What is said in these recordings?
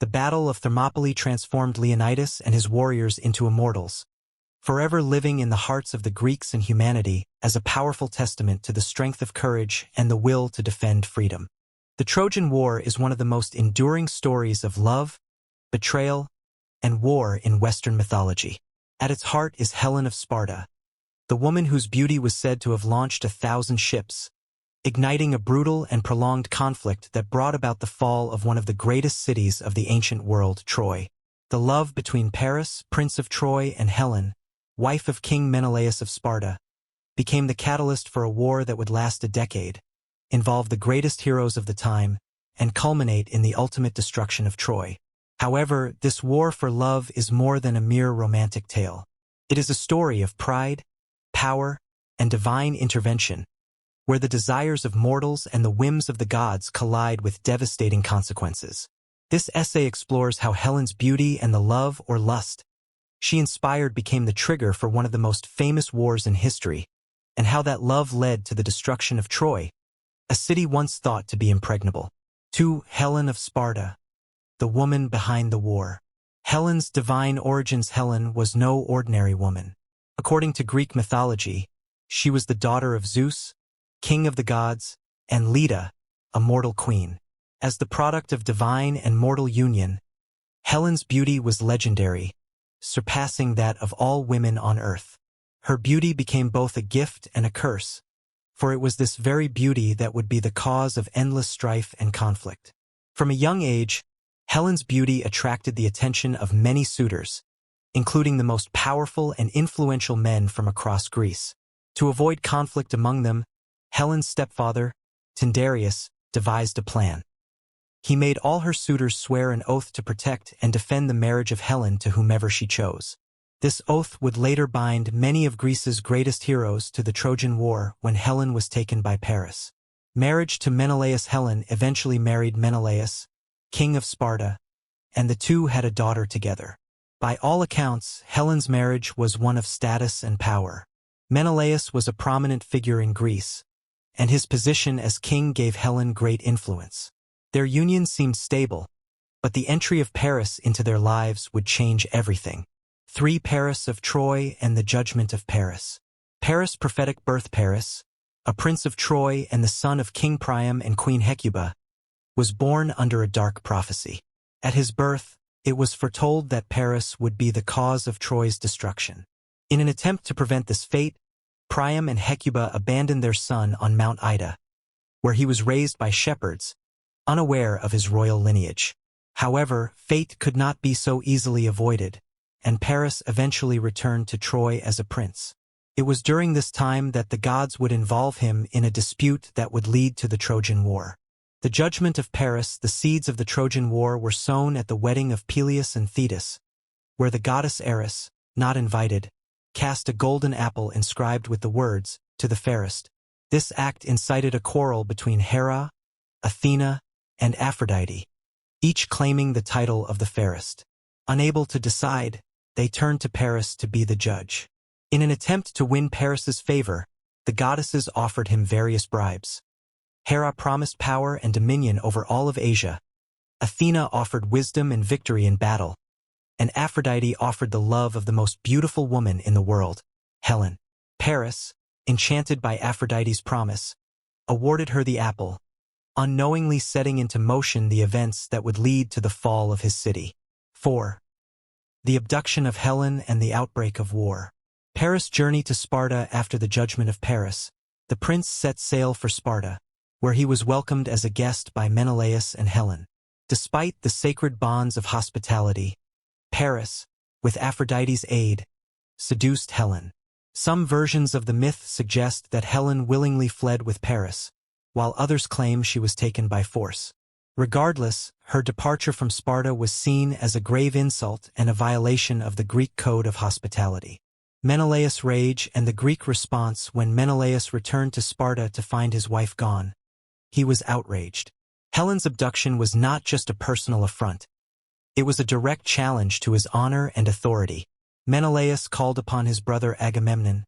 The Battle of Thermopylae transformed Leonidas and his warriors into immortals, forever living in the hearts of the Greeks and humanity as a powerful testament to the strength of courage and the will to defend freedom. The Trojan War is one of the most enduring stories of love, betrayal, and war in Western mythology. At its heart is Helen of Sparta, the woman whose beauty was said to have launched 1,000 ships, igniting a brutal and prolonged conflict that brought about the fall of one of the greatest cities of the ancient world, Troy. The love between Paris, Prince of Troy, and Helen, wife of King Menelaus of Sparta, became the catalyst for a war that would last a decade, involve the greatest heroes of the time, and culminate in the ultimate destruction of Troy. However, this war for love is more than a mere romantic tale. It is a story of pride, power, and divine intervention, where the desires of mortals and the whims of the gods collide with devastating consequences. This essay explores how Helen's beauty and the love or lust she inspired became the trigger for one of the most famous wars in history, and how that love led to the destruction of Troy, a city once thought to be impregnable. 2. Helen of Sparta, the woman behind the war. Helen's divine origins. Helen was no ordinary woman. According to Greek mythology, she was the daughter of Zeus, king of the gods, and Leda, a mortal queen. As the product of divine and mortal union, Helen's beauty was legendary, surpassing that of all women on earth. Her beauty became both a gift and a curse, for it was this very beauty that would be the cause of endless strife and conflict. From a young age, Helen's beauty attracted the attention of many suitors, including the most powerful and influential men from across Greece. To avoid conflict among them, Helen's stepfather, Tyndareus, devised a plan. He made all her suitors swear an oath to protect and defend the marriage of Helen to whomever she chose. This oath would later bind many of Greece's greatest heroes to the Trojan War when Helen was taken by Paris. Marriage to Menelaus. Helen eventually married Menelaus, king of Sparta, and the two had a daughter together. By all accounts, Helen's marriage was one of status and power. Menelaus was a prominent figure in Greece, and his position as king gave Helen great influence. Their union seemed stable, but the entry of Paris into their lives would change everything. 3. Paris of Troy and the judgment of Paris. Paris' prophetic birth. Paris, a prince of Troy and the son of King Priam and Queen Hecuba, was born under a dark prophecy. At his birth, it was foretold that Paris would be the cause of Troy's destruction. In an attempt to prevent this fate, Priam and Hecuba abandoned their son on Mount Ida, where he was raised by shepherds, unaware of his royal lineage. However, fate could not be so easily avoided, and Paris eventually returned to Troy as a prince. It was during this time that the gods would involve him in a dispute that would lead to the Trojan War. The judgment of Paris. The seeds of the Trojan War were sown at the wedding of Peleus and Thetis, where the goddess Eris, not invited, cast a golden apple inscribed with the words, "To the fairest." This act incited a quarrel between Hera, Athena, and Aphrodite, each claiming the title of the fairest. Unable to decide, they turned to Paris to be the judge. In an attempt to win Paris's favor, the goddesses offered him various bribes. Hera promised power and dominion over all of Asia. Athena offered wisdom and victory in battle, and Aphrodite offered the love of the most beautiful woman in the world, Helen. Paris, enchanted by Aphrodite's promise, awarded her the apple, unknowingly setting into motion the events that would lead to the fall of his city. 4. The abduction of Helen and the outbreak of war. Paris' journey to Sparta. After the judgment of Paris, the prince set sail for Sparta, where he was welcomed as a guest by Menelaus and Helen. Despite the sacred bonds of hospitality, Paris, with Aphrodite's aid, seduced Helen. Some versions of the myth suggest that Helen willingly fled with Paris, while others claim she was taken by force. Regardless, her departure from Sparta was seen as a grave insult and a violation of the Greek code of hospitality. Menelaus' rage and the Greek response. When Menelaus returned to Sparta to find his wife gone, he was outraged. Helen's abduction was not just a personal affront. It was a direct challenge to his honor and authority. Menelaus called upon his brother Agamemnon,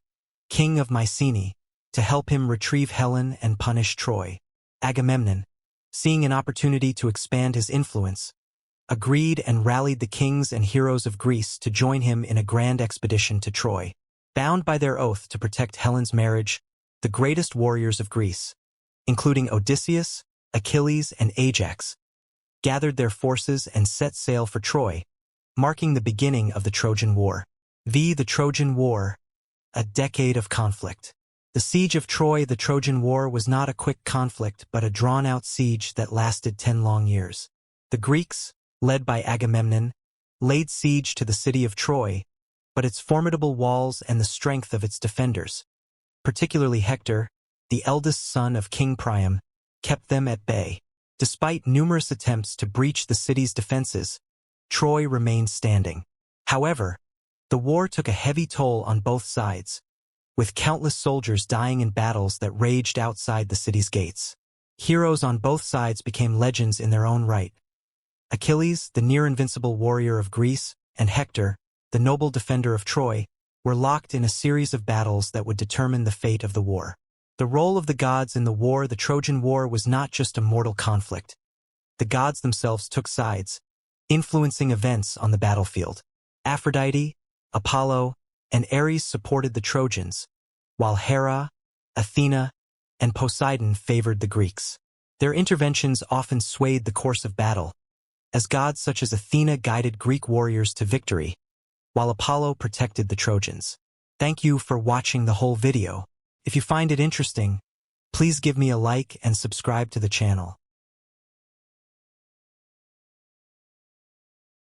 king of Mycenae, to help him retrieve Helen and punish Troy. Agamemnon, seeing an opportunity to expand his influence, agreed and rallied the kings and heroes of Greece to join him in a grand expedition to Troy. Bound by their oath to protect Helen's marriage, the greatest warriors of Greece, including Odysseus, Achilles, and Ajax, gathered their forces and set sail for Troy, marking the beginning of the Trojan War. The Trojan War, a decade of conflict. The siege of Troy, the Trojan War, was not a quick conflict but a drawn-out siege that lasted 10 long years. The Greeks, led by Agamemnon, laid siege to the city of Troy, but its formidable walls and the strength of its defenders, particularly Hector, the eldest son of King Priam, kept them at bay. Despite numerous attempts to breach the city's defenses, Troy remained standing. However, the war took a heavy toll on both sides, with countless soldiers dying in battles that raged outside the city's gates. Heroes on both sides became legends in their own right. Achilles, the near-invincible warrior of Greece, and Hector, the noble defender of Troy, were locked in a series of battles that would determine the fate of the war. The role of the gods in the war, the Trojan War, was not just a mortal conflict. The gods themselves took sides, influencing events on the battlefield. Aphrodite, Apollo, and Ares supported the Trojans, while Hera, Athena, and Poseidon favored the Greeks. Their interventions often swayed the course of battle, as gods such as Athena guided Greek warriors to victory, while Apollo protected the Trojans. Thank you for watching the whole video. If you find it interesting, please give me a like and subscribe to the channel.